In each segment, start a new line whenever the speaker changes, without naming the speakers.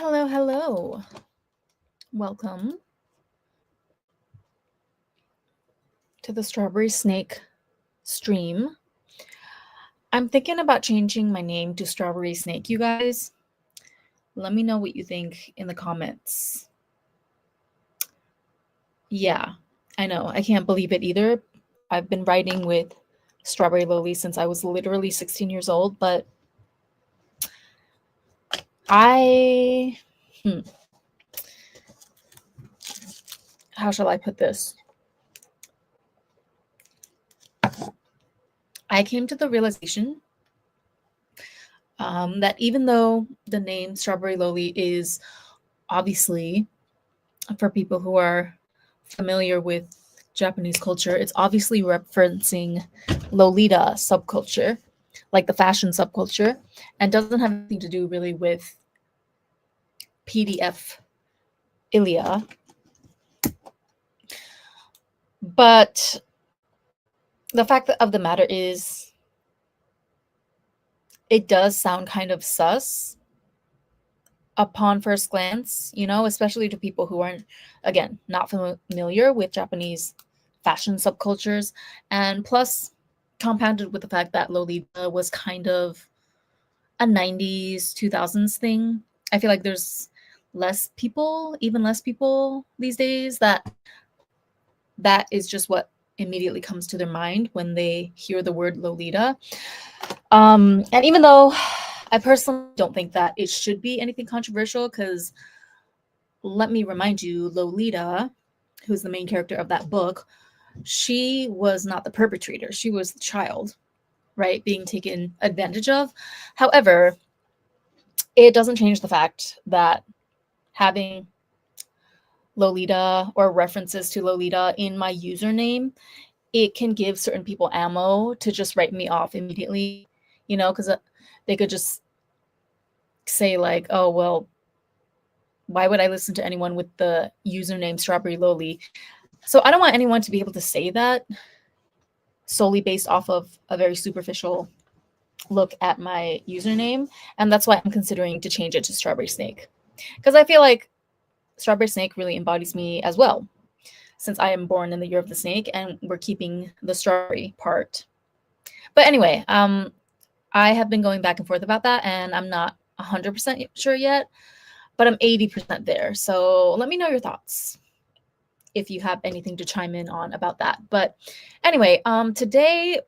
Hello, hello. Welcome to the Strawberry Snake stream. I'm thinking about changing my name to Strawberry Snake, you guys. Let me know what you think in the comments. Yeah, I know. I can't believe it either. I've been writing with Strawberry Lily since I was literally 16 years old, but I. How shall I put this? I came to the realization that even though the name Strawberry Lily is obviously, for people who are familiar with Japanese culture, it's obviously referencing Lolita subculture, like the fashion subculture, and doesn't have anything to do really with PDF Ilia. But the fact of the matter is, it does sound kind of sus upon first glance, especially to people who aren't, again, not familiar with Japanese fashion subcultures. And plus, compounded with the fact that Lolita was kind of a 90s, 2000s thing. I feel like there's even less people these days that is just what immediately comes to their mind when they hear the word Lolita. And even though I personally don't think that it should be anything controversial, because let me remind you, Lolita, who's the main character of that book, she was not the perpetrator. She was the child, right, being taken advantage of. However, it doesn't change the fact that having Lolita or references to Lolita in my username, it can give certain people ammo to just write me off immediately, because they could just say like, oh, well, why would I listen to anyone with the username Strawberry Loli? So I don't want anyone to be able to say that solely based off of a very superficial look at my username. And that's why I'm considering to change it to Strawberry Snake. Because I feel like Strawberry Snake really embodies me as well, since I am born in the year of the snake and we're keeping the strawberry part. But anyway, I have been going back and forth about that, and I'm not 100% sure yet, but I'm 80% there. So let me know your thoughts if you have anything to chime in on about that. But anyway, today,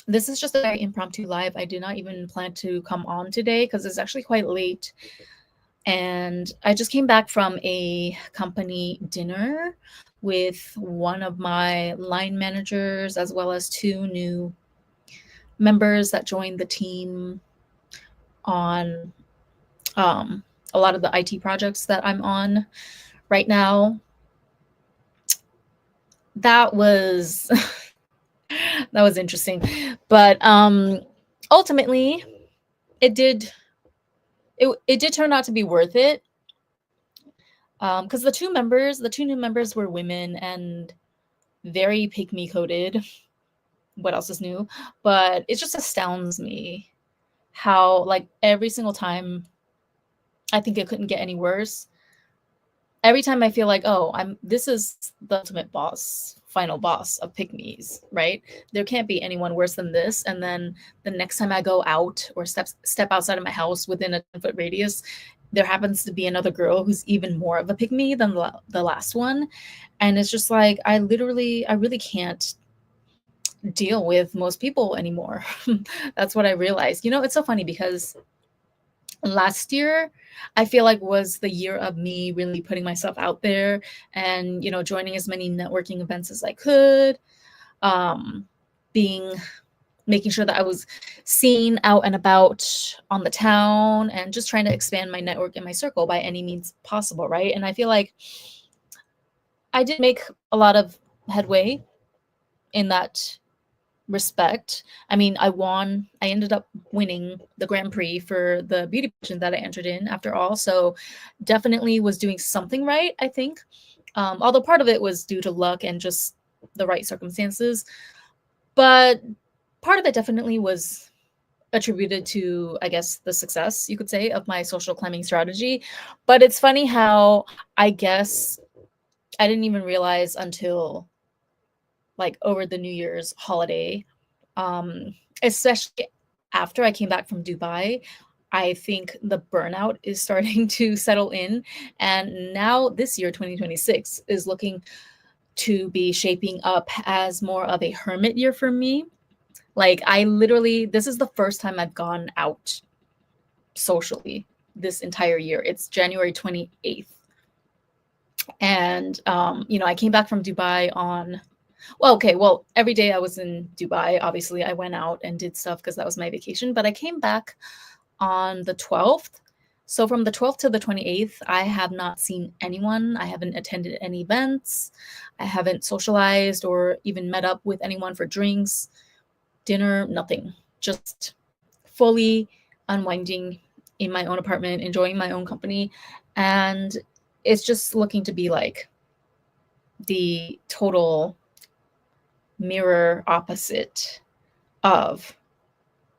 this is just a very impromptu live. I did not even plan to come on today because it's actually quite late. And I just came back from a company dinner with one of my line managers, as well as two new members that joined the team on a lot of the IT projects that I'm on right now. That was that was interesting, but ultimately it did turn out to be worth it, because the two new members were women and very pick-me coded. What else is new? But it just astounds me how, like, every single time I think it couldn't get any worse. Every time I feel like, oh, this is the ultimate final boss of pick-me's, right? There can't be anyone worse than this. And then the next time I go out or step outside of my house within a 10-foot radius, there happens to be another girl who's even more of a pick-me than the last one. And it's just like, I really can't deal with most people anymore. That's what I realized. It's so funny because last year I feel like was the year of me really putting myself out there and joining as many networking events as I could, making sure that I was seen out and about on the town and just trying to expand my network and my circle by any means possible, right? And I feel like I did make a lot of headway in that respect. I mean, I ended up winning the Grand Prix for the beauty pageant that I entered in after all. So definitely was doing something right, I think. Although part of it was due to luck and just the right circumstances. But part of it definitely was attributed to, I guess, the success, you could say, of my social climbing strategy. But it's funny how I guess I didn't even realize until like over the New Year's holiday, especially after I came back from Dubai. I think the burnout is starting to settle in. And now this year, 2026, is looking to be shaping up as more of a hermit year for me. Like, I literally, this is the first time I've gone out socially this entire year. It's January 28th. And, I came back from Dubai on, well, okay, well, every day I was in Dubai, obviously, I went out and did stuff because that was my vacation. But I came back on the 12th. So from the 12th to the 28th, I have not seen anyone. I haven't attended any events. I haven't socialized or even met up with anyone for drinks, dinner, nothing. Just fully unwinding in my own apartment, enjoying my own company. And it's just looking to be like the total mirror opposite of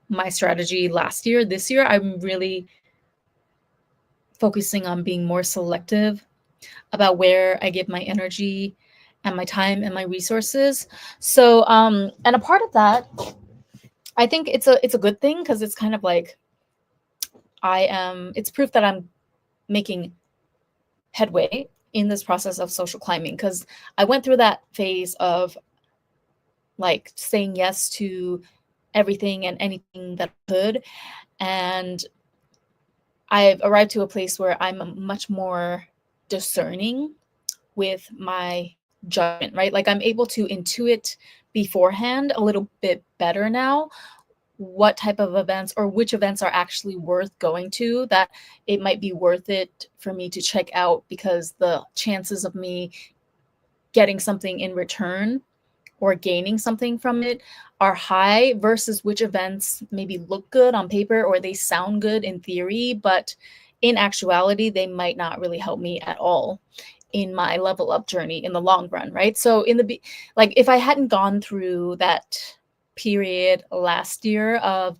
my strategy last year. This year, I'm really focusing on being more selective about where I give my energy and my time and my resources. So, and a part of that, I think it's a good thing because it's kind of like it's proof that I'm making headway in this process of social climbing, because I went through that phase of like saying yes to everything and anything that I could. And I've arrived to a place where I'm much more discerning with my judgment, right? Like, I'm able to intuit beforehand a little bit better now what type of events or which events are actually worth going to, that it might be worth it for me to check out because the chances of me getting something in return or gaining something from it are high, versus which events maybe look good on paper or they sound good in theory, but in actuality, they might not really help me at all in my level up journey in the long run, right? So like, if I hadn't gone through that period last year of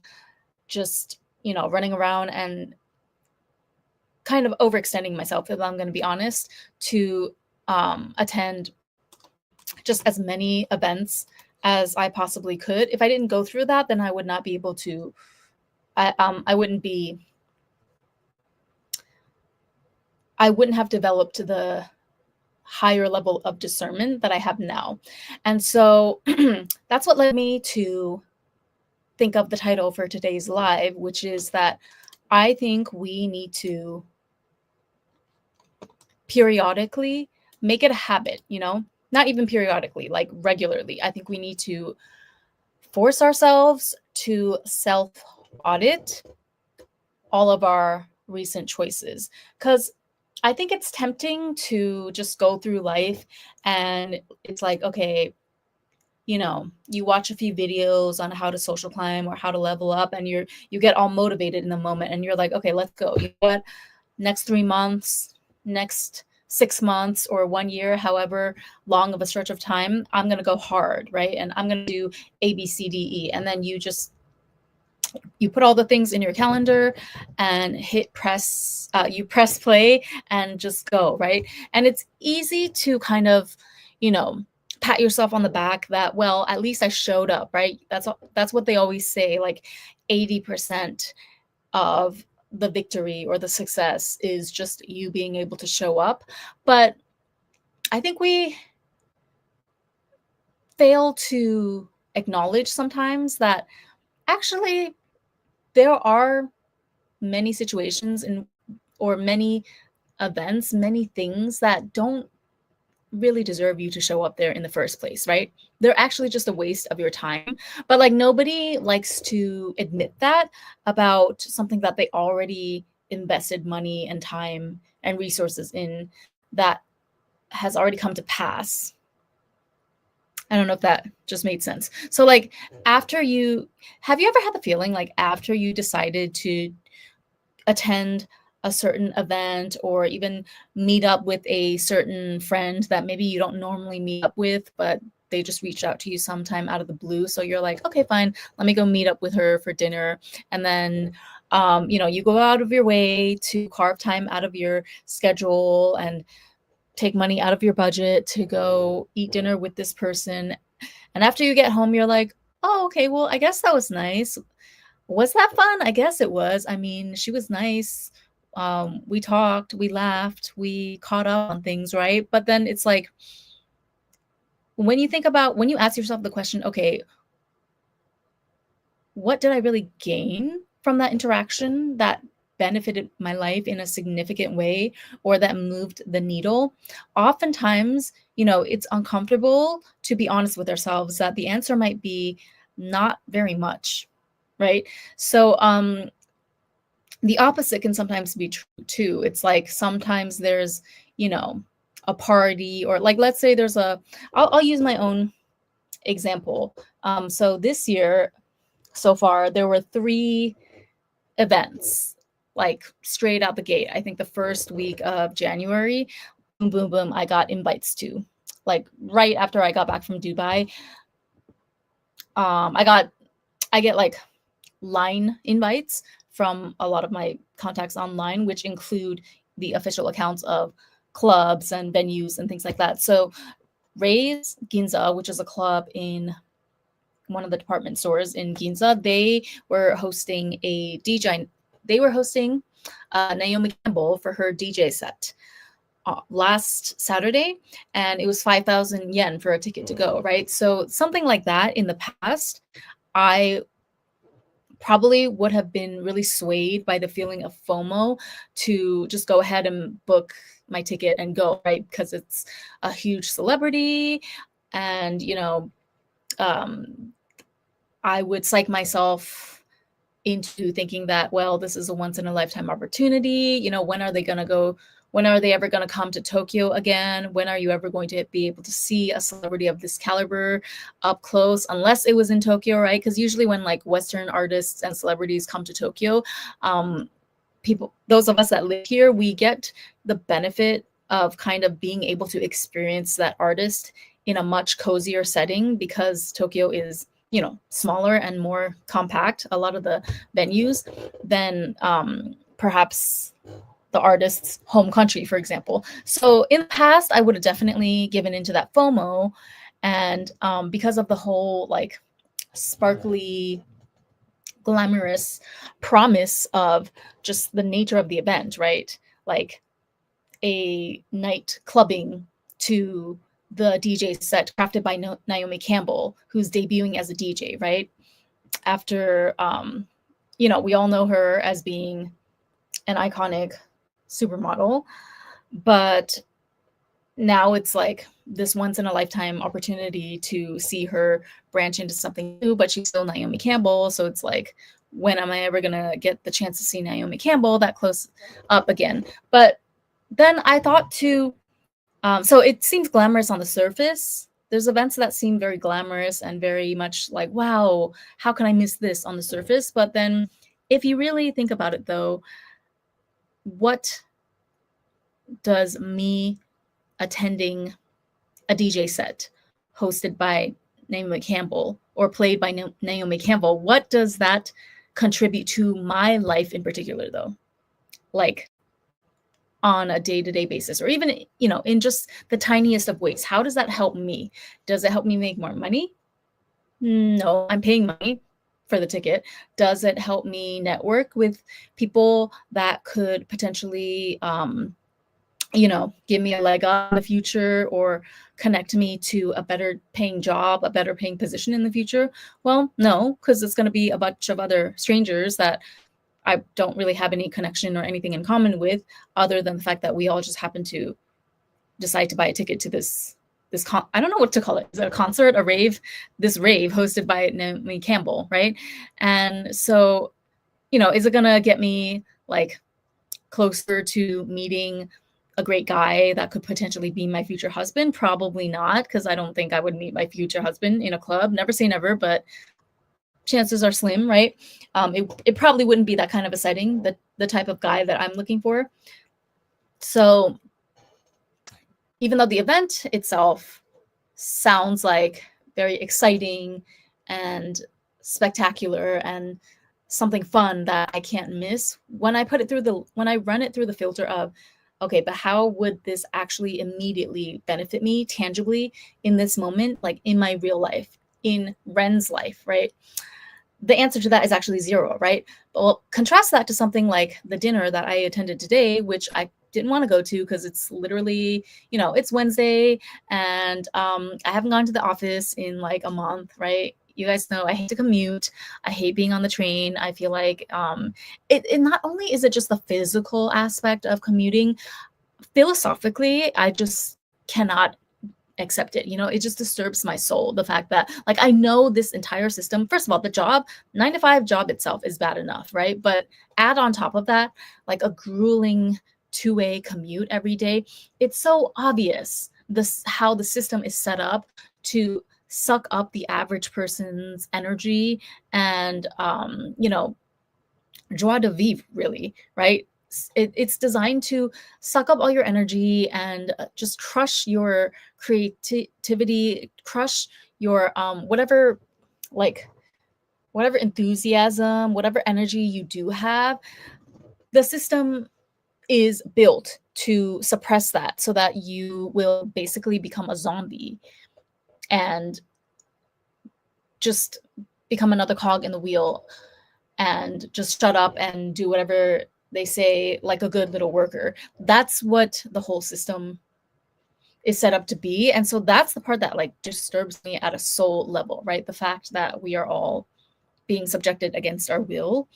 just, running around and kind of overextending myself, if I'm going to be honest, to attend just as many events as I possibly could. If I didn't go through that, then I would not be able to, I wouldn't have developed the higher level of discernment that I have now. And so that's what led me to think of the title for today's live, which is that I think we need to periodically make it a habit, not even periodically, like regularly. I think we need to force ourselves to self-audit all of our recent choices, because I think it's tempting to just go through life and it's like, okay, you watch a few videos on how to social climb or how to level up, and you get all motivated in the moment and you're like, okay, let's go. You know what? Next 3 months, next 6 months, or 1 year, however long of a stretch of time, I'm going to go hard, right? And I'm going to do A, B, C, D, E. And then you put all the things in your calendar and you press play and just go, right? And it's easy to kind of, pat yourself on the back that, well, at least I showed up, right? That's what they always say, like 80% of the victory or the success is just you being able to show up. But I think we fail to acknowledge sometimes that actually there are many situations or many events, many things that don't really deserve you to show up there in the first place, right? They're actually just a waste of your time. But like, nobody likes to admit that about something that they already invested money and time and resources in, that has already come to pass. I don't know if that just made sense. So like, have you ever had the feeling like after you decided to attend a certain event or even meet up with a certain friend that maybe you don't normally meet up with, but they just reached out to you sometime out of the blue. So you're like, okay, fine, let me go meet up with her for dinner. And then, you go out of your way to carve time out of your schedule and take money out of your budget to go eat dinner with this person. And after you get home, you're like, oh, okay, well, I guess that was nice. Was that fun? I guess it was. I mean, she was nice. We talked, we laughed, we caught up on things, right? But then it's like, when you ask yourself the question, okay, what did I really gain from that interaction that benefited my life in a significant way or that moved the needle? Oftentimes, it's uncomfortable to be honest with ourselves that the answer might be not very much, right? So, the opposite can sometimes be true too. It's like sometimes there's, a party, or like, let's say I'll use my own example. So this year, so far, there were 3 events, like straight out the gate. I think the first week of January, boom, boom, boom, I got invites to. Like right after I got back from Dubai, I get like line invites from a lot of my contacts online, which include the official accounts of clubs and venues and things like that. So Ray's Ginza, which is a club in one of the department stores in Ginza, they were hosting a DJ. They were hosting Naomi Campbell for her DJ set last Saturday, and it was 5,000 yen for a ticket to go, right? So something like that in the past, I probably would have been really swayed by the feeling of FOMO to just go ahead and book my ticket and go, right? Because it's a huge celebrity, and I would psych myself into thinking that, well, this is a once in a lifetime opportunity. When are they going to go? When are they ever going to come to Tokyo again? When are you ever going to be able to see a celebrity of this caliber up close? Unless it was in Tokyo, right? Because usually when like Western artists and celebrities come to Tokyo, those of us that live here, we get the benefit of kind of being able to experience that artist in a much cozier setting, because Tokyo is, smaller and more compact, a lot of the venues, than perhaps the artist's home country, for example. So in the past, I would have definitely given into that FOMO. And because of the whole like sparkly, glamorous promise of just the nature of the event, right? Like a night clubbing to the DJ set crafted by Naomi Campbell, who's debuting as a DJ, right? After, we all know her as being an iconic supermodel, but now it's like this once in a lifetime opportunity to see her branch into something new, but she's still Naomi Campbell. So it's like, when am I ever going to get the chance to see Naomi Campbell that close up again? But then I thought too, so it seems glamorous on the surface. There's events that seem very glamorous and very much like, wow, how can I miss this on the surface? But then if you really think about it though, what does me attending a DJ set hosted by Naomi Campbell or played by Naomi Campbell, what does that contribute to my life in particular though? Like on a day-to-day basis, or even, in just the tiniest of ways. How does that help me? Does it help me make more money? No, I'm paying money for the ticket. Does it help me network with people that could potentially, give me a leg up in the future, or connect me to a better paying job, a better paying position in the future? Well, no, because it's going to be a bunch of other strangers that I don't really have any connection or anything in common with, other than the fact that we all just happen to decide to buy a ticket to this I don't know what to call it. Is it a concert, a rave? This rave hosted by Naomi Campbell, right? And so, is it gonna get me like closer to meeting a great guy that could potentially be my future husband? Probably not, because I don't think I would meet my future husband in a club. Never say never, but chances are slim, right? It probably wouldn't be that kind of a setting, the type of guy that I'm looking for. So even though the event itself sounds like very exciting and spectacular and something fun that I can't miss, when I run it through the filter of, okay, but how would this actually immediately benefit me tangibly in this moment, like in my real life, in Ren's life, right? The answer to that is actually zero, right? Well, contrast that to something like the dinner that I attended today, which I didn't want to go to because it's literally, it's Wednesday, and I haven't gone to the office in like a month, right? You guys know I hate to commute. I hate being on the train. I feel like it not only is it just the physical aspect of commuting, philosophically, I just cannot accept it. It just disturbs my soul. The fact that, like, I know this entire system, first of all, the job, 9 to 5 job itself is bad enough, right? But add on top of that, like a grueling two-way commute every day, it's so obvious how the system is set up to suck up the average person's energy and joie de vivre, really, right? It's designed to suck up all your energy and just crush your creativity, crush your like whatever enthusiasm, whatever energy you do have. The system is built to suppress that so that you will basically become a zombie and just become another cog in the wheel and just shut up and do whatever they say like a good little worker. That's what the whole system is set up to be. And so that's the part that like disturbs me at a soul level, right? The fact that we are all being subjected against our will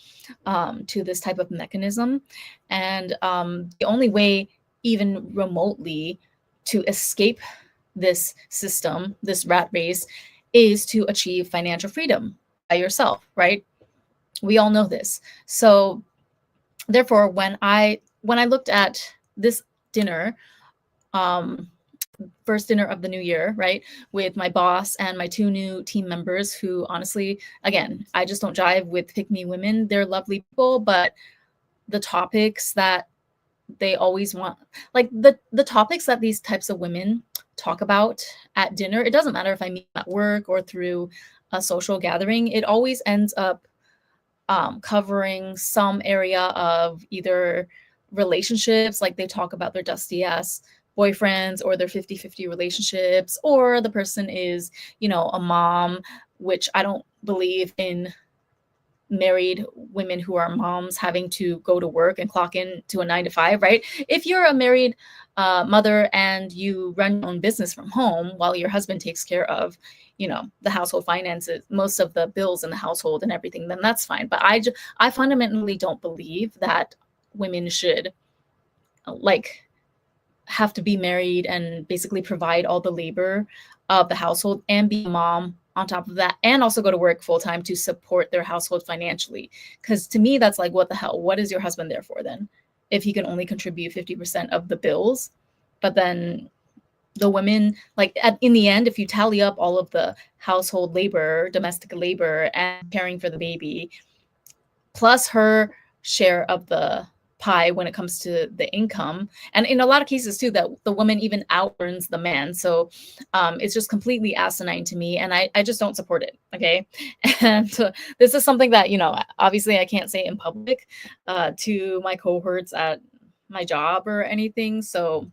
to this type of mechanism. And the only way, even remotely, to escape this system, this rat race, is to achieve financial freedom by yourself, right? We all know this. So therefore, when I looked at this dinner, um, first dinner of the new year, right, with my boss and my 2 new team members, who honestly, again, I just don't jive with pick me women. They're lovely people, but the topics that they always want, like the topics that these types of women talk about at dinner, it doesn't matter if I meet at work or through a social gathering, it always ends up covering some area of either relationships, like they talk about their dusty ass boyfriends or their 50-50 relationships, or the person is, a mom, which I don't believe in married women who are moms having to go to work and clock in to a 9 to 5, right? If you're a married mother and you run your own business from home while your husband takes care of, the household finances, most of the bills in the household and everything, then that's fine. But I fundamentally don't believe that women should like have to be married and basically provide all the labor of the household and be a mom on top of that, and also go to work full time to support their household financially. Because to me, that's like, what the hell? What is your husband there for then? If he can only contribute 50% of the bills, but then the women, like in the end, if you tally up all of the household labor, domestic labor, and caring for the baby, plus her share of the pie when it comes to the income, and in a lot of cases too, that the woman even out earns the man. So it's just completely asinine to me, and I just don't support it. Okay. And this is something that, obviously I can't say in public to my cohorts at my job or anything. So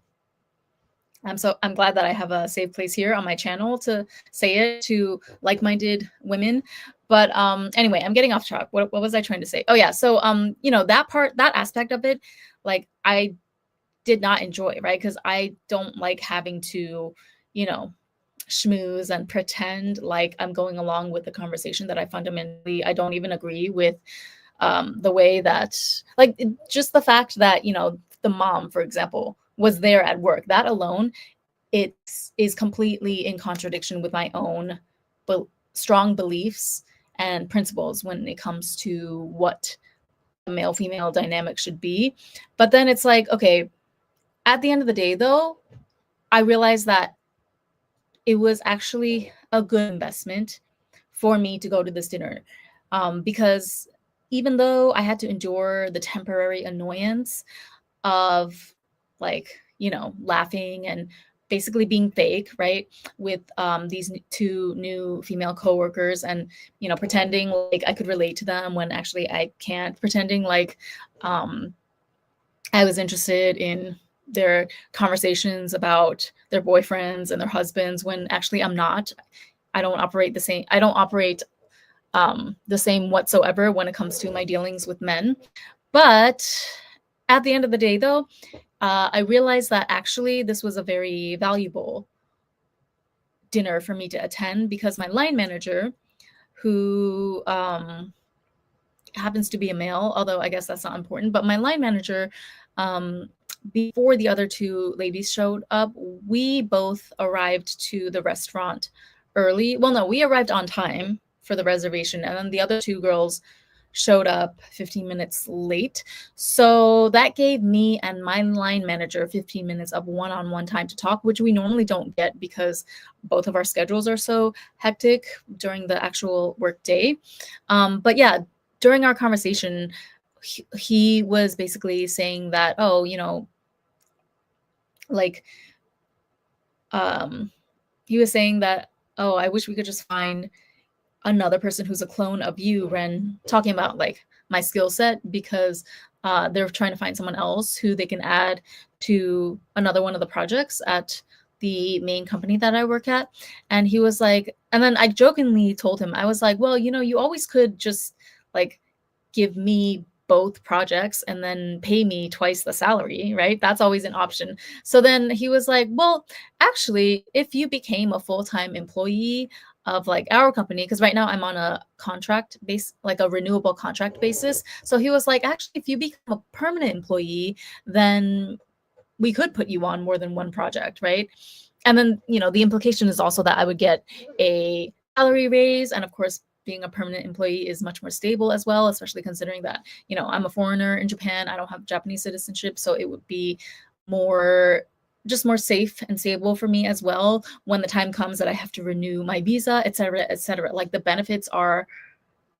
I'm glad that I have a safe place here on my channel to say it to like-minded women. But anyway, I'm getting off track. What was I trying to say? Oh yeah, so that aspect of it, like I did not enjoy, right? Because I don't like having to, schmooze and pretend like I'm going along with the conversation that I don't even agree with. The way that, like, just the fact that, the mom, for example, was there at work, that alone, it is completely in contradiction with my own strong beliefs and principles when it comes to what a male-female dynamic should be. But then it's like, okay, at the end of the day, though, I realized that it was actually a good investment for me to go to this dinner, because even though I had to endure the temporary annoyance of, like, laughing and basically being fake, right, with these two new female coworkers, and pretending like I could relate to them when actually I can't, pretending like I was interested in their conversations about their boyfriends and their husbands when actually I'm not. I don't operate the same. I don't operate the same whatsoever when it comes to my dealings with men. But at the end of the day, though, I realized that actually this was a very valuable dinner for me to attend, because my line manager, who happens to be a male, although I guess that's not important, but my line manager, before the other two ladies showed up, we both arrived to the restaurant early. Well, no, we arrived on time for the reservation, and then the other two girls showed up 15 minutes late. So that gave me and my line manager 15 minutes of one-on-one time to talk, which we normally don't get because both of our schedules are so hectic during the actual work day. But yeah, during our conversation, he was basically saying that, oh, like, he was saying that, oh, I wish we could just find another person who's a clone of you, Ren, talking about like my skill set, because they're trying to find someone else who they can add to another one of the projects at the main company that I work at. And he was like, and then I jokingly told him, I was like, well, you always could just like give me both projects and then pay me twice the salary, right? That's always an option. So then he was like, well, actually, if you became a full-time employee of like our company, because right now I'm on a contract base, like a renewable contract basis. So he was like, actually, if you become a permanent employee, then we could put you on more than one project, right? And then, the implication is also that I would get a salary raise. And of course, being a permanent employee is much more stable as well, especially considering that, I'm a foreigner in Japan. I don't have Japanese citizenship. So it would be just more safe and stable for me as well when the time comes that I have to renew my visa, et cetera, et cetera. Like the benefits are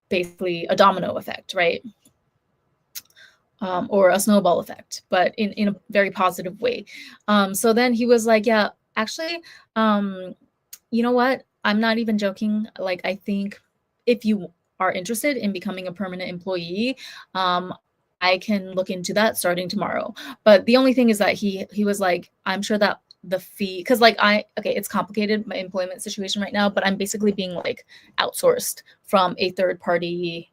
basically a domino effect, right? Or a snowball effect, but in a very positive way. So then he was like, yeah, actually, you know what? I'm not even joking. Like, I think if you are interested in becoming a permanent employee, I can look into that starting tomorrow. But the only thing is that he was like, I'm sure that the fee, because like it's complicated, my employment situation right now, but I'm basically being like outsourced from a third party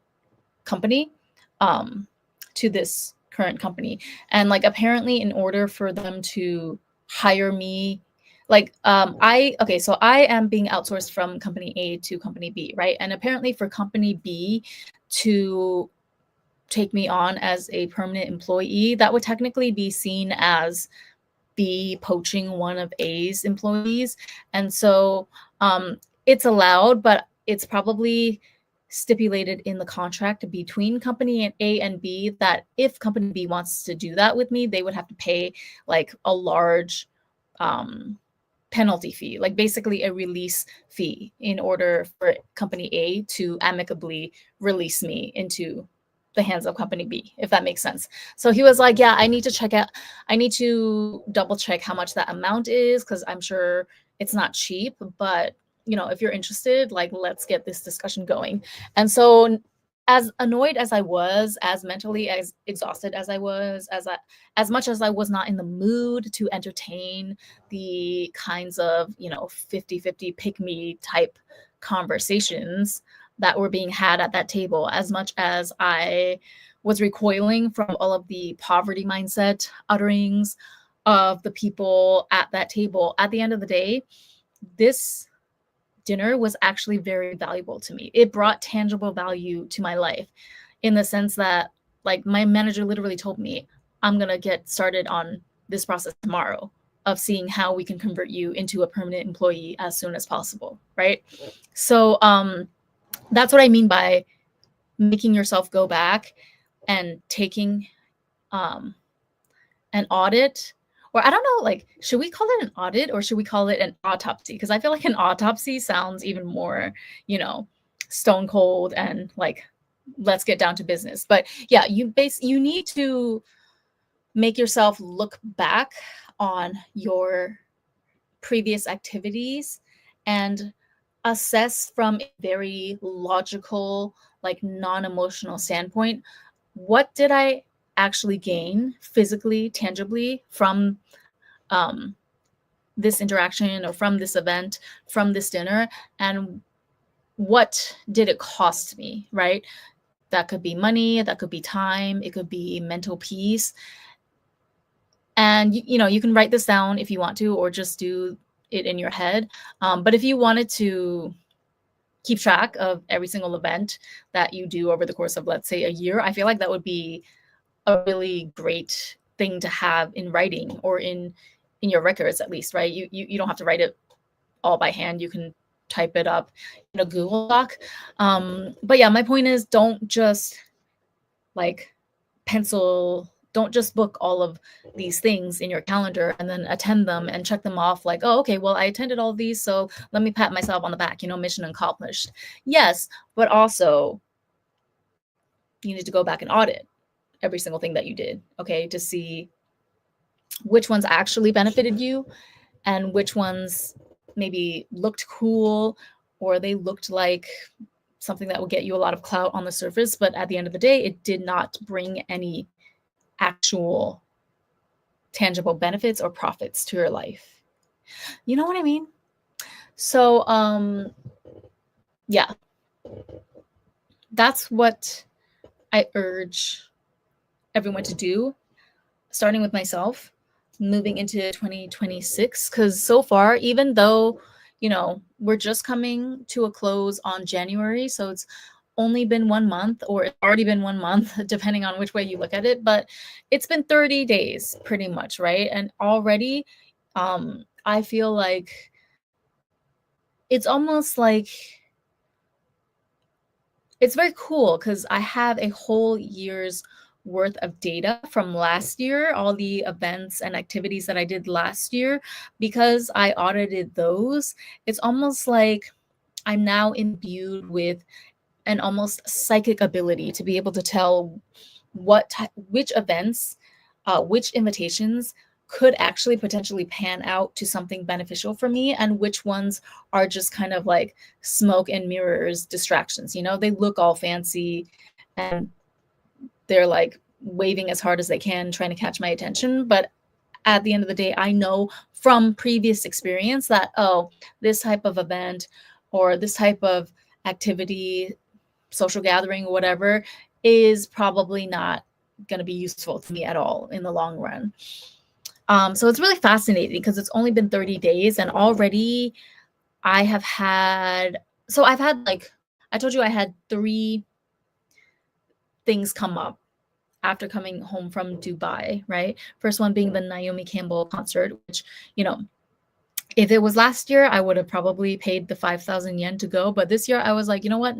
company to this current company. And like apparently in order for them to hire me, like so I am being outsourced from company A to company B, right? And apparently for company B to take me on as a permanent employee, that would technically be seen as B poaching one of A's employees. And so it's allowed, but it's probably stipulated in the contract between company A and B that if company B wants to do that with me, they would have to pay like a large penalty fee, like basically a release fee, in order for company A to amicably release me into the hands of company B, if that makes sense. So he was like, yeah, I need to double check how much that amount is, because I'm sure it's not cheap, but if you're interested, like, let's get this discussion going. And so as annoyed as I was, as mentally as exhausted as I was, as much as I was not in the mood to entertain the kinds of 50-50 pick me type conversations that were being had at that table, as much as I was recoiling from all of the poverty mindset utterings of the people at that table, at the end of the day, this dinner was actually very valuable to me. It brought tangible value to my life, in the sense that, like, my manager literally told me, I'm going to get started on this process tomorrow of seeing how we can convert you into a permanent employee as soon as possible, right? So that's what I mean by making yourself go back and taking an audit, or I don't know, like, should we call it an audit or should we call it an autopsy? Because I feel like an autopsy sounds even more, stone cold and like, let's get down to business. But yeah, you need to make yourself look back on your previous activities and assess from a very logical, like non-emotional standpoint, what did I actually gain physically, tangibly from this interaction or from this event, from this dinner, and what did it cost me, right? That could be money, that could be time, it could be mental peace. And you can write this down if you want to, or just do it in your head. But if you wanted to keep track of every single event that you do over the course of, let's say, a year, I feel like that would be a really great thing to have in writing, or in your records at least, right? You don't have to write it all by hand. You can type it up in a Google Doc. But yeah, my point is, don't just like don't just book all of these things in your calendar and then attend them and check them off like, oh, okay, well, I attended all of these, so let me pat myself on the back, mission accomplished. Yes, but also you need to go back and audit every single thing that you did, okay, to see which ones actually benefited you and which ones maybe looked cool, or they looked like something that would get you a lot of clout on the surface, but at the end of the day, it did not bring any actual tangible benefits or profits to your life. You know what I mean? So, yeah, that's what I urge everyone to do, starting with myself, moving into 2026. Because so far, even though, we're just coming to a close on January, so it's only been 1 month, or it's already been 1 month, depending on which way you look at it, but it's been 30 days pretty much, right? And already, I feel like it's almost like it's very cool because I have a whole year's worth of data from last year, all the events and activities that I did last year. Because I audited those, it's almost like I'm now imbued with an almost psychic ability to be able to tell which events, which invitations could actually potentially pan out to something beneficial for me, and which ones are just kind of like smoke and mirrors distractions. They look all fancy and they're like waving as hard as they can, trying to catch my attention. But at the end of the day, I know from previous experience that, oh, this type of event or this type of activity, social gathering, whatever, is probably not going to be useful to me at all in the long run. So it's really fascinating because it's only been 30 days and already I've had like, I told you I had 3 things come up after coming home from Dubai, right? First one being the Naomi Campbell concert, which, if it was last year, I would have probably paid the 5,000 yen to go. But this year I was like, you know what?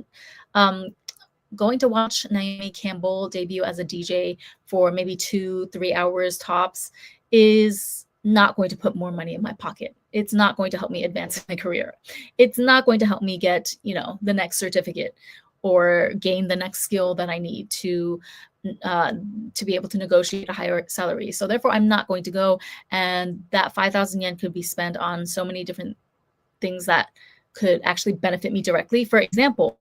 Going to watch Naomi Campbell debut as a DJ for maybe 2-3 hours tops is not going to put more money in my pocket. It's not going to help me advance my career. It's not going to help me get, the next certificate or gain the next skill that I need to be able to negotiate a higher salary. So therefore, I'm not going to go. And that 5,000 yen could be spent on so many different things that could actually benefit me directly. For example,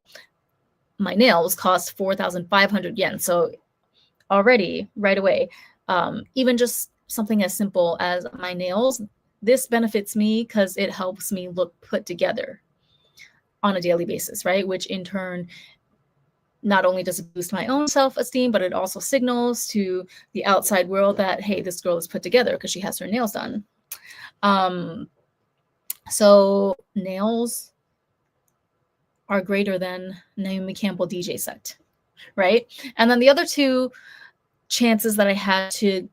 my nails cost 4,500 yen. So already, right away, even just something as simple as my nails, this benefits me because it helps me look put together on a daily basis, right? Which in turn, not only does it boost my own self-esteem, but it also signals to the outside world that, hey, this girl is put together because she has her nails done. So nails are greater than Naomi Campbell DJ set, right? And then the other 2 chances that I had to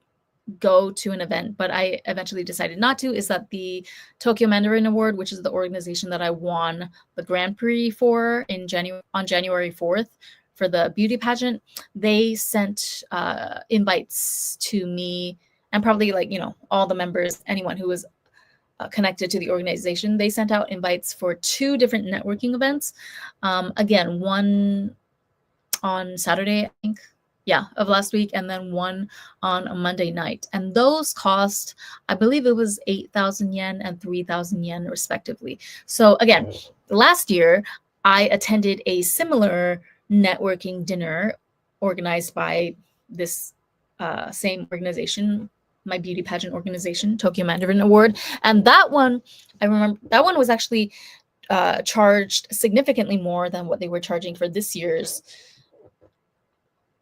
go to an event, but I eventually decided not to, is that the Tokyo Mandarin Award, which is the organization that I won the Grand Prix for on January 4th for the beauty pageant, they sent invites to me and probably all the members, anyone who was connected to the organization. They sent out invites for 2 different networking events. Again, one on Saturday, I think. of last week, and then one on a Monday night. And those cost, I believe it was 8,000 yen and 3,000 yen respectively. So again, last year I attended a similar networking dinner organized by this same organization, my beauty pageant organization, Tokyo Mandarin Award. And that one, I remember that one was actually charged significantly more than what they were charging for this year's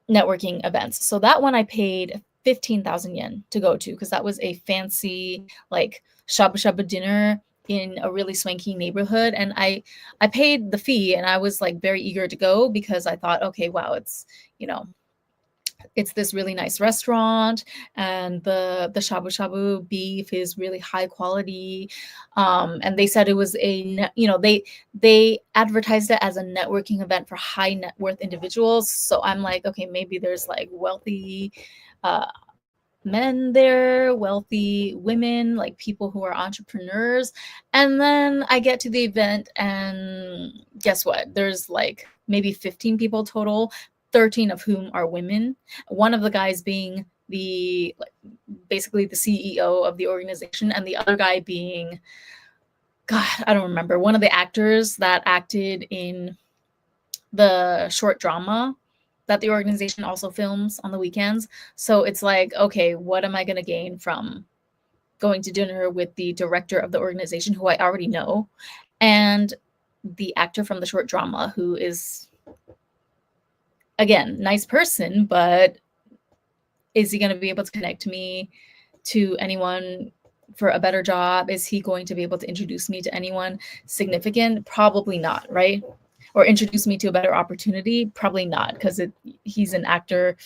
networking events. So that one I paid 15,000 yen to go to, because that was a fancy like shabu shabu dinner in a really swanky neighborhood. And I paid the fee, and I was like very eager to go because I thought, okay, wow, it's, you know, it's this really nice restaurant, and the shabu shabu beef is really high quality. And they said it was they advertised it as a networking event for high net worth individuals. So I'm like, okay, maybe there's like wealthy uh, men there, wealthy women, like people who are entrepreneurs. And then I get to the event, and guess what? There's like maybe 15 people total, 13 of whom are women. One of the guys being the basically the CEO of the organization, and the other guy being, God, I don't remember, one of the actors that acted in the short drama that the organization also films on the weekends. So it's like, okay, what am I going to gain from going to dinner with the director of the organization, who I already know, and the actor from the short drama, who is, again, nice person, but is he going to be able to connect me to anyone for a better job? Is he going to be able to introduce me to anyone significant? Probably not, right? Or introduce me to a better opportunity? Probably not, because he's an actor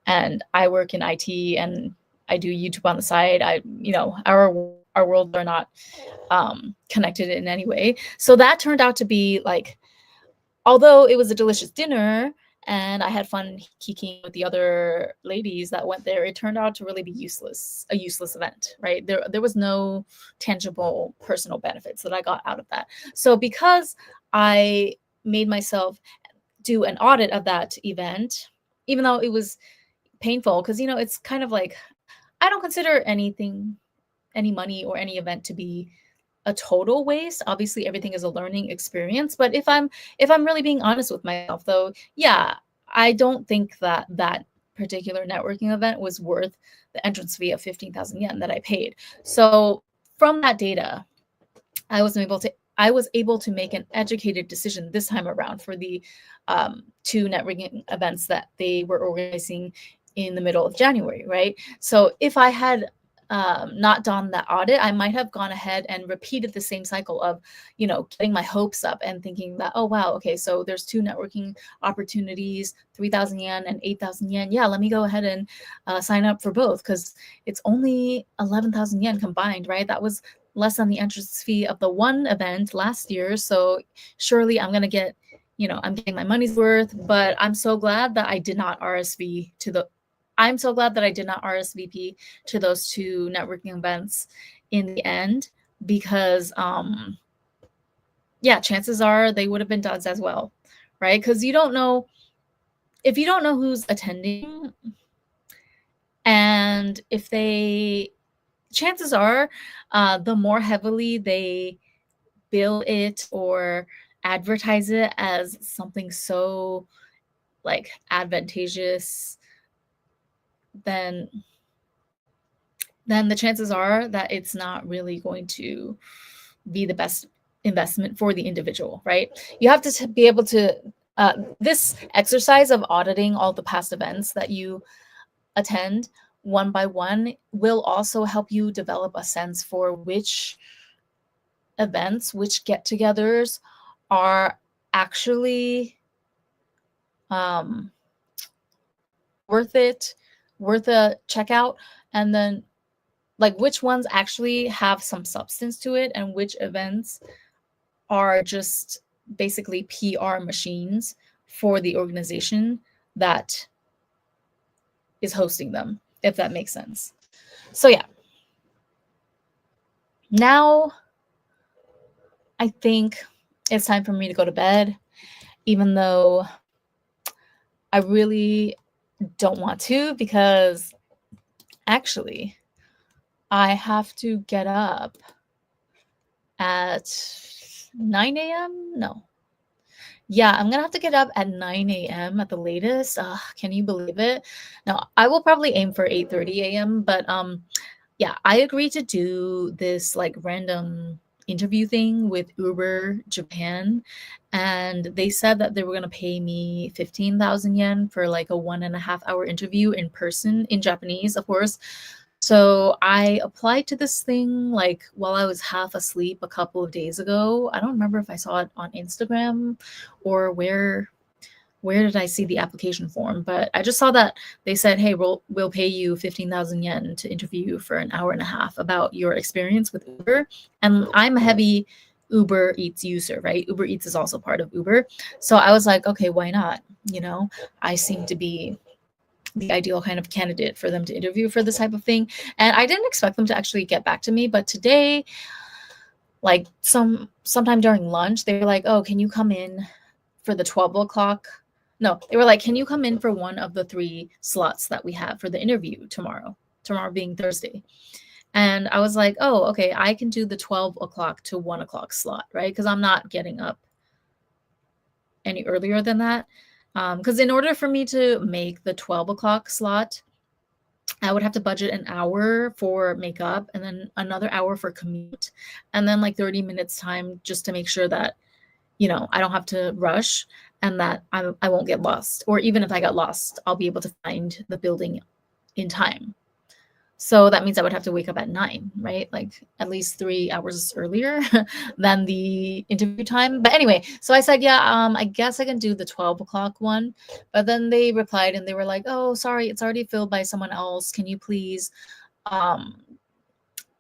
and I work in IT and I do YouTube on the side. Our worlds are not connected in any way. So that turned out to be like, although it was a delicious dinner and I had fun kikiing with the other ladies that went there, it turned out to really be a useless event, right? There was no tangible personal benefits that I got out of that. So because I made myself do an audit of that event, even though it was painful, because it's kind of like, I don't consider any money or any event to be a total waste. Obviously everything is a learning experience, but if I'm really being honest with myself, though, yeah, I don't think that particular networking event was worth the entrance fee of 15,000 yen that I paid. So from that data, I was able to make an educated decision this time around for the two networking events that they were organizing in the middle of January, right? So if I had not done that audit, I might have gone ahead and repeated the same cycle of, getting my hopes up and thinking that, oh, wow, okay, so there's two networking opportunities, 3,000 yen and 8,000 yen. Yeah, let me go ahead and sign up for both, because it's only 11,000 yen combined, right? That was less than the entrance fee of the one event last year. So surely I'm going to get, I'm getting my money's worth. But I'm so glad that I did not RSVP to those two networking events in the end, because chances are they would have been duds as well, right? Because if you don't know who's attending, and chances are the more heavily they bill it or advertise it as something so like advantageous, then the chances are that it's not really going to be the best investment for the individual, right? You have to be able to this exercise of auditing all the past events that you attend one by one will also help you develop a sense for which events, which get-togethers are actually worth a checkout, and then like which ones actually have some substance to it, and which events are just basically PR machines for the organization that is hosting them, if that makes sense. So yeah, now I think it's time for me to go to bed, even though I really don't want to because actually I have to get up at 9 a.m. No. Yeah, I'm gonna have to get up at 9 a.m. at the latest. Can you believe it? Now, I will probably aim for 8:30 a.m., but yeah, I agreed to do this like random interview thing with Uber Japan, and they said that they were gonna pay me 15,000 yen for like a 1.5 hour interview in person in Japanese, of course. So I applied to this thing like while I was half asleep a couple of days ago. I don't remember if I saw it on Instagram or where did I see the application form, but I just saw that they said, "Hey, we'll pay you 15,000 yen to interview you for an hour and a half about your experience with Uber." And I'm a heavy Uber Eats user, right? Uber Eats is also part of Uber. So I was like, "Okay, why not?" You know, I seem to be the ideal kind of candidate for them to interview for this type of thing. And I didn't expect them to actually get back to me, but today, like sometime during lunch, they were like, "Oh, can you come in for the 12 o'clock?" No, they were like, "Can you come in for one of the three slots that we have for the interview tomorrow?" Tomorrow being Thursday. And I was like, "Oh, okay, I can do the 12 o'clock to 1 o'clock slot, right? Because I'm not getting up any earlier than that. Because in order for me to make the 12 o'clock slot, I would have to budget an hour for makeup and then another hour for commute and then like 30 minutes time just to make sure that, I don't have to rush and that I won't get lost. Or even if I got lost, I'll be able to find the building in time. So that means I would have to wake up at 9, right? Like at least 3 hours earlier than the interview time. But anyway, so I said, yeah, I guess I can do the 12 o'clock one. But then they replied and they were like, "Oh, sorry, it's already filled by someone else. Can you please, um,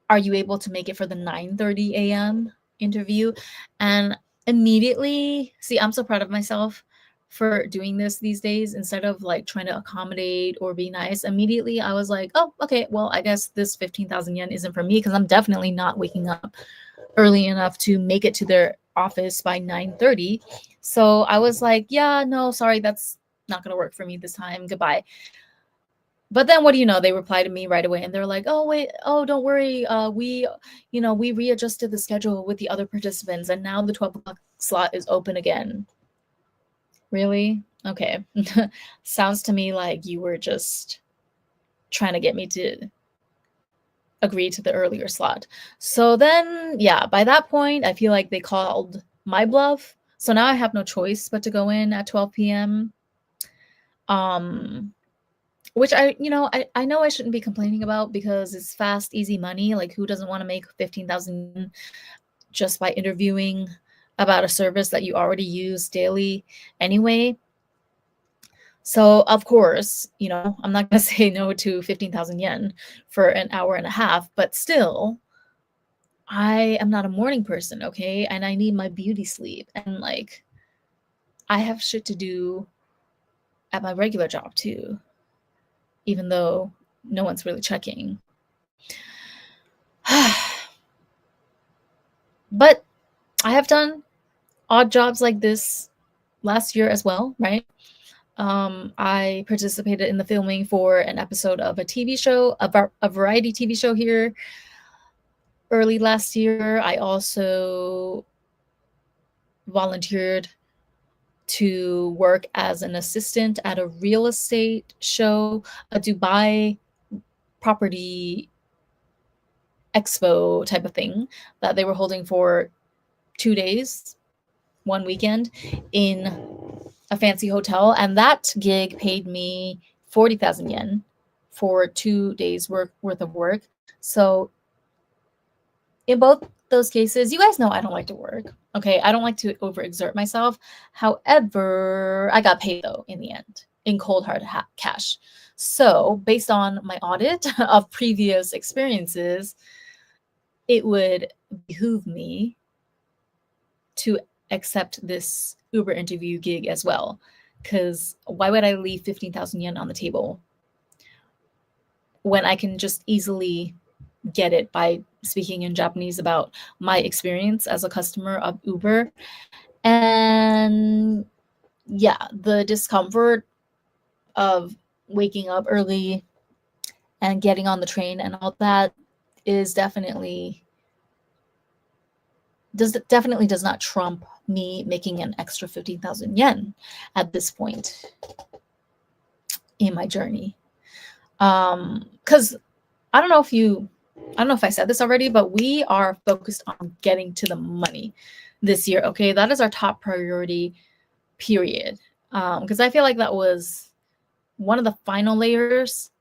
are you able to make it for the 9:30 a.m. interview?" And immediately, see, I'm so proud of myself for doing this these days instead of like trying to accommodate or be nice. Immediately, I was like, "Oh, okay, well, I guess this 15,000 yen isn't for me because I'm definitely not waking up early enough to make it to their office by 9:30." So I was like, "Yeah, no, sorry, that's not going to work for me this time. Goodbye." But then what do you know? They reply to me right away and they're like, "Oh, wait, oh, don't worry. We readjusted the schedule with the other participants and now the 12 o'clock slot is open again." Really? Okay. Sounds to me like you were just trying to get me to agree to the earlier slot. So then, yeah, by that point, I feel like they called my bluff. So now I have no choice but to go in at 12 p.m. Um, which I know I shouldn't be complaining about because it's fast, easy money. Like, who doesn't want to make 15,000 just by interviewing about a service that you already use daily anyway? So, of course, I'm not going to say no to 15,000 yen for an hour and a half, but still, I am not a morning person, okay? And I need my beauty sleep. And like, I have shit to do at my regular job too, even though no one's really checking. But I have done odd jobs like this last year as well, right? I participated in the filming for an episode of a TV show, a variety TV show here early last year. I also volunteered to work as an assistant at a real estate show, a Dubai property expo type of thing that they were holding for 2 days, one weekend in a fancy hotel. And that gig paid me 40,000 yen for 2 days worth of work. So in both those cases, you guys know I don't like to work. Okay, I don't like to overexert myself. However, I got paid though in the end in cold hard cash. So, based on my audit of previous experiences, it would behoove me to accept this Uber interview gig as well. Because why would I leave 15,000 yen on the table when I can just easily get it by speaking in Japanese about my experience as a customer of Uber? And yeah, the discomfort of waking up early and getting on the train and all that is definitely does not trump me making an extra 15,000 yen at this point in my journey. Because I don't know if I said this already, but we are focused on getting to the money this year. Okay, that is our top priority, period. Because I feel like that was one of the final layers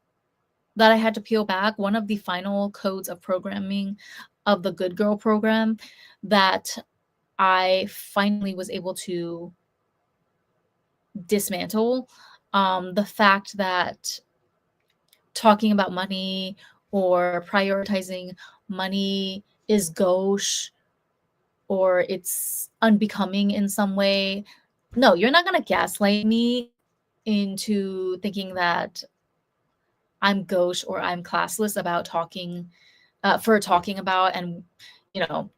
that I had to peel back, one of the final codes of programming of the Good Girl program that I finally was able to dismantle. The fact that talking about money or prioritizing money is gauche or it's unbecoming in some way. No, you're not going to gaslight me into thinking that I'm gauche or I'm classless about talking about and, you know,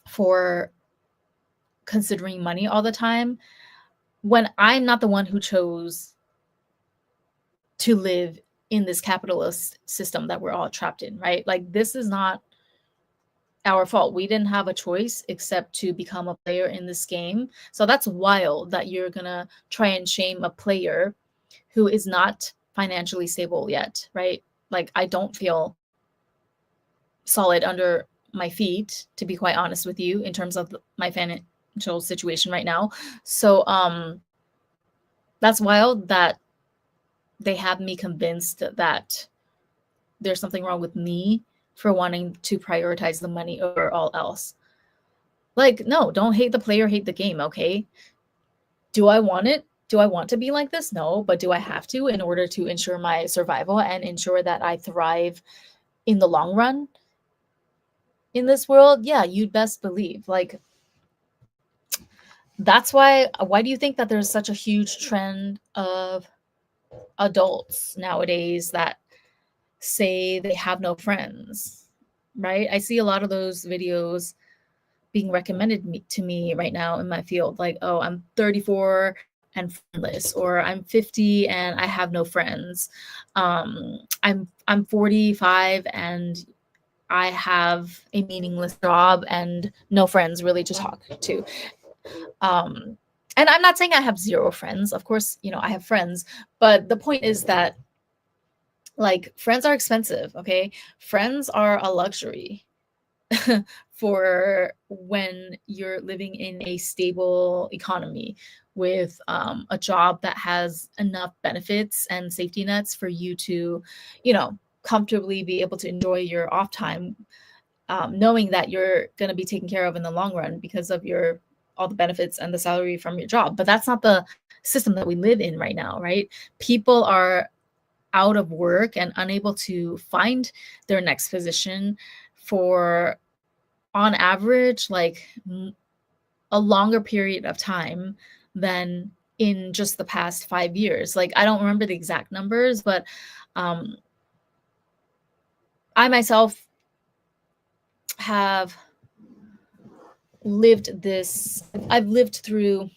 for considering money all the time when I'm not the one who chose to live in this capitalist system that we're all trapped in, right? Like, this is not our fault. We didn't have a choice except to become a player in this game. So that's wild that you're gonna try and shame a player who is not financially stable yet, right? Like, I don't feel solid under my feet, to be quite honest with you, in terms of my financial situation right now. So that's wild that they have me convinced that there's something wrong with me for wanting to prioritize the money over all else. Like, no, don't hate the player, hate the game, okay? Do I want it? Do I want to be like this? No, but do I have to in order to ensure my survival and ensure that I thrive in the long run in this world? Yeah, you'd best believe. Like, that's why do you think that there's such a huge trend of adults nowadays that say they have no friends, right? I see a lot of those videos being recommended to me right now in my field, like, oh, I'm 34 and friendless, or I'm 50 and I have no friends. I'm 45 and I have a meaningless job and no friends really to talk to. And I'm not saying I have zero friends. Of course, I have friends, but the point is that, like, friends are expensive, okay? Friends are a luxury for when you're living in a stable economy with a job that has enough benefits and safety nets for you to, comfortably be able to enjoy your off time, knowing that you're going to be taken care of in the long run because of all the benefits and the salary from your job. But that's not the system that we live in right now, right? People are out of work and unable to find their next position for, on average, like a longer period of time than in just the past 5 years. Like, I don't remember the exact numbers, but I myself have I've lived through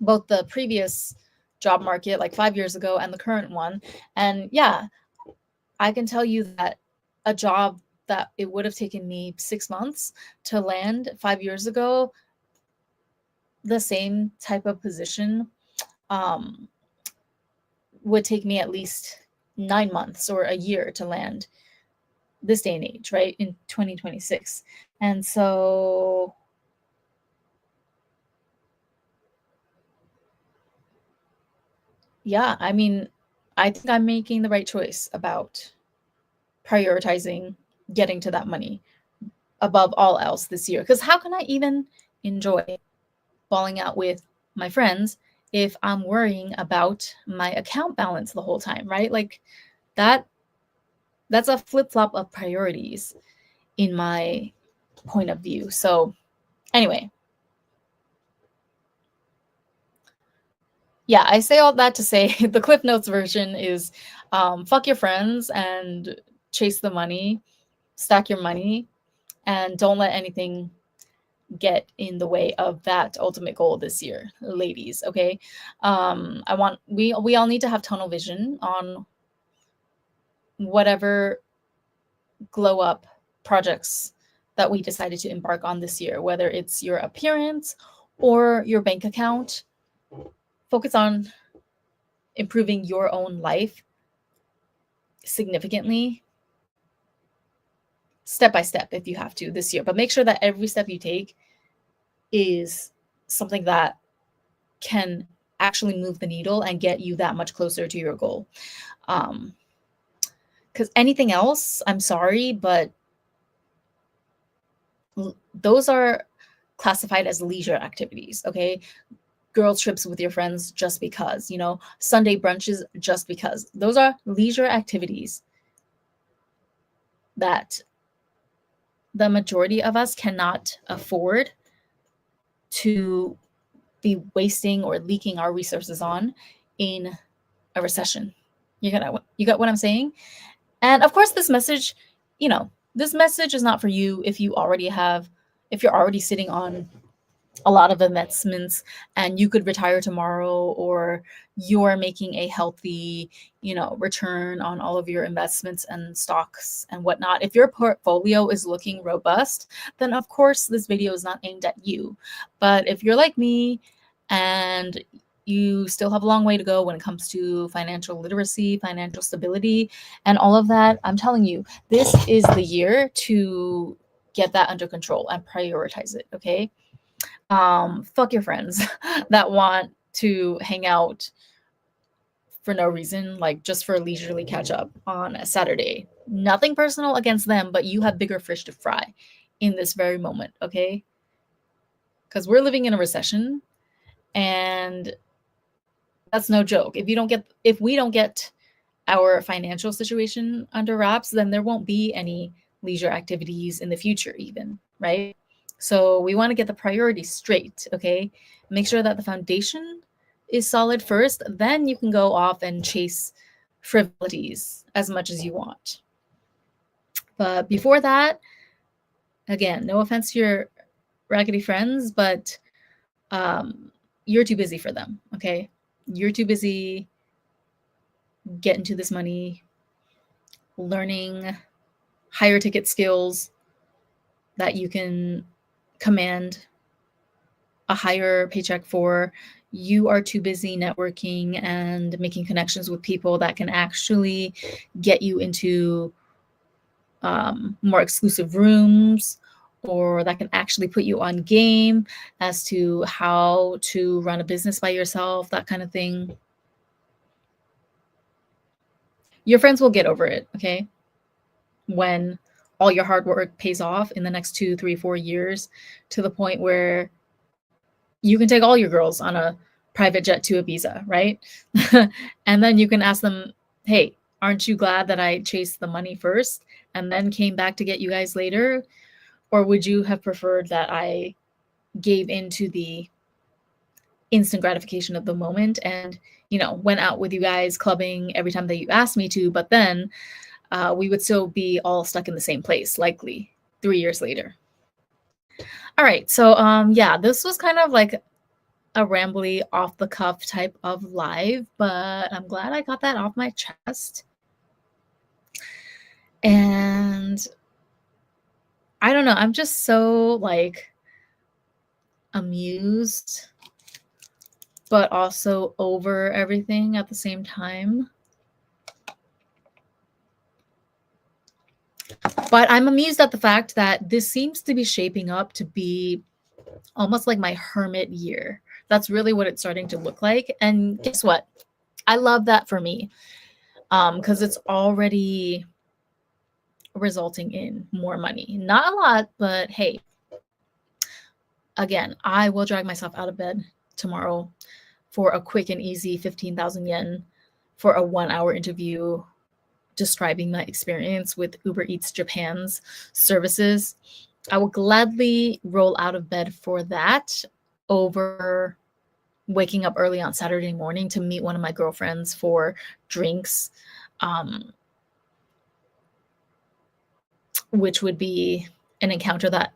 both the previous job market, like 5 years ago, and the current one. And yeah, I can tell you that a job that it would have taken me 6 months to land 5 years ago, the same type of position, would take me at least 9 months or a year to land this day and age, right? In 2026. And so, yeah, I mean, I think I'm making the right choice about prioritizing getting to that money above all else this year. Because how can I even enjoy falling out with my friends if I'm worrying about my account balance the whole time, right? Like, that's a flip-flop of priorities in my point of view. So anyway, yeah, I say all that to say the Cliff Notes version is fuck your friends and chase the money, stack your money, and don't let anything get in the way of that ultimate goal this year, ladies. Okay. We all need to have tunnel vision on whatever glow up projects that we decided to embark on this year, whether it's your appearance or your bank account. Focus on improving your own life significantly, step by step, if you have to, this year. But make sure that every step you take is something that can actually move the needle and get you that much closer to your goal. Because anything else, I'm sorry, but those are classified as leisure activities. Okay. Girl trips with your friends just because, Sunday brunches just because. Those are leisure activities that the majority of us cannot afford to be wasting or leaking our resources on in a recession. You got what I'm saying? And of course, this message is not for you if you're already sitting on a lot of investments and you could retire tomorrow, or you're making a healthy, return on all of your investments and stocks and whatnot. If your portfolio is looking robust, then of course this video is not aimed at you. But if you're like me and you still have a long way to go when it comes to financial literacy, financial stability, and all of that, I'm telling you, this is the year to get that under control and prioritize it. Okay. Fuck your friends that want to hang out for no reason, like just for a leisurely catch up on a Saturday. Nothing personal against them, but you have bigger fish to fry in this very moment. Okay. Because we're living in a recession, and that's no joke. If we don't get our financial situation under wraps, then there won't be any leisure activities in the future even, right? So we want to get the priorities straight, okay? Make sure that the foundation is solid first, then you can go off and chase frivolities as much as you want. But before that, again, no offense to your raggedy friends, but you're too busy for them, okay? You're too busy getting to this money, learning higher ticket skills that you can command a higher paycheck for. You are too busy networking and making connections with people that can actually get you into more exclusive rooms, or that can actually put you on game as to how to run a business by yourself, that kind of thing. Your friends will get over it, okay? When all your hard work pays off in the next 2, 3, 4 years, to the point where you can take all your girls on a private jet to Ibiza, right? And then you can ask them, hey, aren't you glad that I chased the money first and then came back to get you guys later? Or would you have preferred that I gave into the instant gratification of the moment and, went out with you guys clubbing every time that you asked me to, but then we would still be all stuck in the same place, likely 3 years later. All right. So, yeah, this was kind of like a rambly, off the cuff type of live, but I'm glad I got that off my chest. And I don't know, I'm just so amused, but also over everything at the same time. But I'm amused at the fact that this seems to be shaping up to be almost like my hermit year. That's really what it's starting to look like. And guess what? I love that for me, because it's already resulting in more money. Not a lot, but hey, again, I will drag myself out of bed tomorrow for a quick and easy 15,000 yen for a 1-hour interview describing my experience with Uber Eats Japan's services. I will gladly roll out of bed for that over waking up early on Saturday morning to meet one of my girlfriends for drinks, which would be an encounter that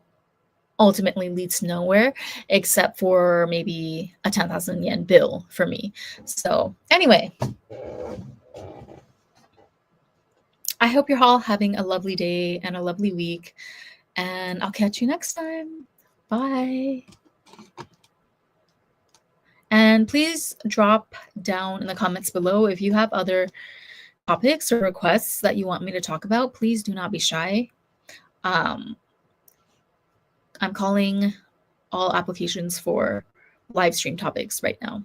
ultimately leads nowhere except for maybe a 10,000 yen bill for me. So, anyway, I hope you're all having a lovely day and a lovely week, and I'll catch you next time. Bye. And please drop down in the comments below if you have other topics or requests that you want me to talk about. Please do not be shy. I'm calling all applications for live stream topics right now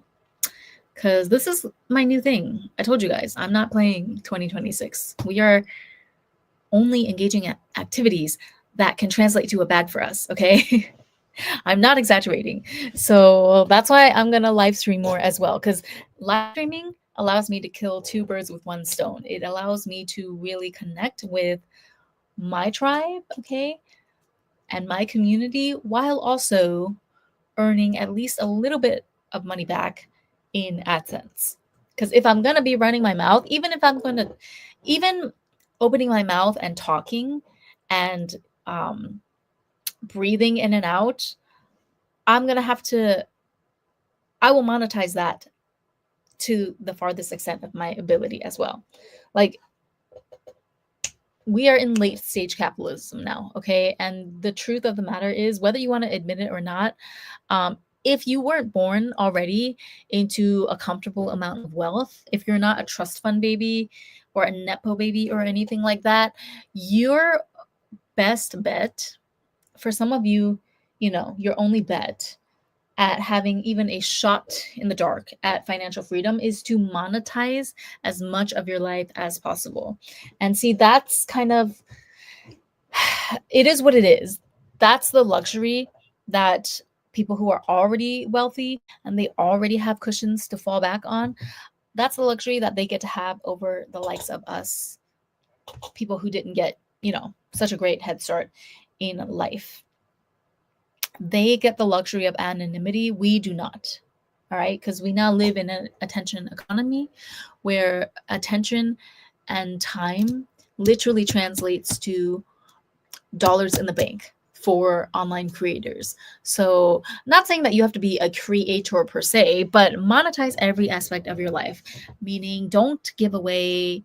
because this is my new thing. I told you guys, I'm not playing 2026. We are only engaging at activities that can translate to a bag for us, okay? I'm not exaggerating. So that's why I'm going to live stream more as well, because live streaming allows me to kill two birds with one stone. It allows me to really connect with my tribe, okay, and my community, while also earning at least a little bit of money back in AdSense. Because if I'm going to be running my mouth, even opening my mouth and talking and breathing in and out, I will monetize that to the farthest extent of my ability as well. Like, we are in late stage capitalism now, okay? And the truth of the matter is, whether you want to admit it or not, if you weren't born already into a comfortable amount of wealth, if you're not a trust fund baby or a Nepo baby or anything like that, your best bet, for some of you, your only bet at having even a shot in the dark at financial freedom is to monetize as much of your life as possible. And see, that's kind of, it is what it is. That's the luxury that people who are already wealthy and they already have cushions to fall back on, that's the luxury that they get to have over the likes of us, people who didn't get, such a great head start in life. They get the luxury of anonymity. We do not. All right. Because we now live in an attention economy where attention and time literally translates to dollars in the bank for online creators. So, not saying that you have to be a creator per se, but monetize every aspect of your life, meaning don't give away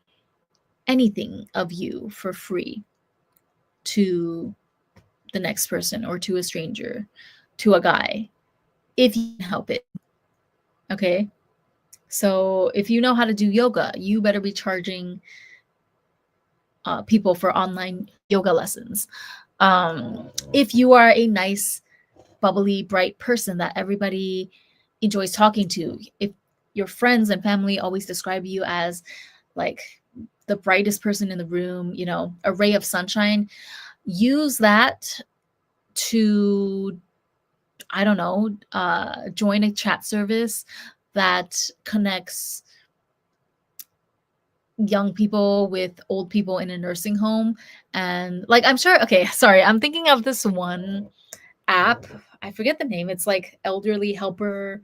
anything of you for free to the next person or to a stranger, to a guy, if you can help it. Okay. So if you know how to do yoga, you better be charging people for online yoga lessons. If you are a nice, bubbly, bright person that everybody enjoys talking to, if your friends and family always describe you as like the brightest person in the room, a ray of sunshine, use that to, I don't know, join a chat service that connects young people with old people in a nursing home. And like, I'm sure, okay, sorry, I'm thinking of this one app. I forget the name. It's like elderly helper,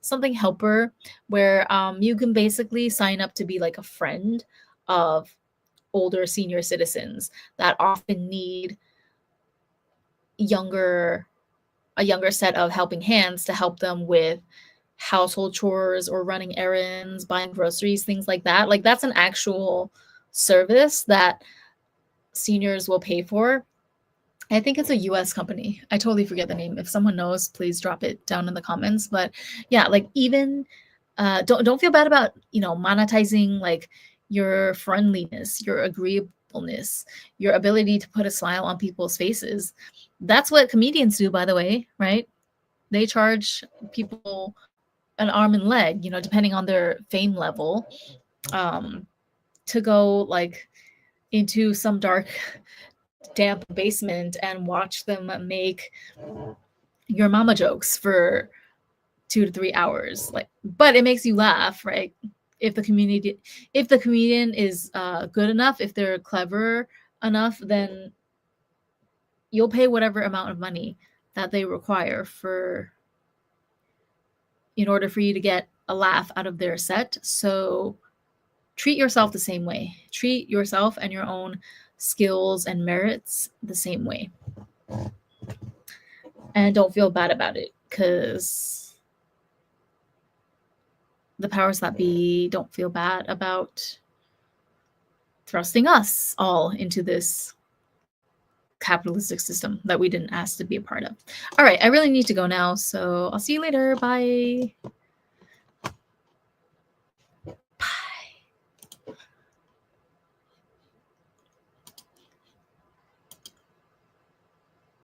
something helper, where you can basically sign up to be like a friend of older senior citizens that often need a younger set of helping hands to help them with household chores or running errands, buying groceries, things like that. Like, that's an actual service that seniors will pay for. I think it's a US company. I totally forget the name. If someone knows, please drop it down in the comments. But yeah, like, even don't feel bad about, monetizing like your friendliness, your agreeableness, your ability to put a smile on people's faces. That's what comedians do, by the way, right? They charge people an arm and leg, depending on their fame level, to go like into some dark, damp basement and watch them make your mama jokes for 2 to 3 hours. Like, but it makes you laugh, right? If the comedian is good enough, if they're clever enough, then you'll pay whatever amount of money that they require in order for you to get a laugh out of their set. So treat yourself the same way. Treat yourself and your own skills and merits the same way. And don't feel bad about it, because the powers that be don't feel bad about thrusting us all into this capitalistic system that we didn't ask to be a part of. All right, I really need to go now, so I'll see you later. Bye.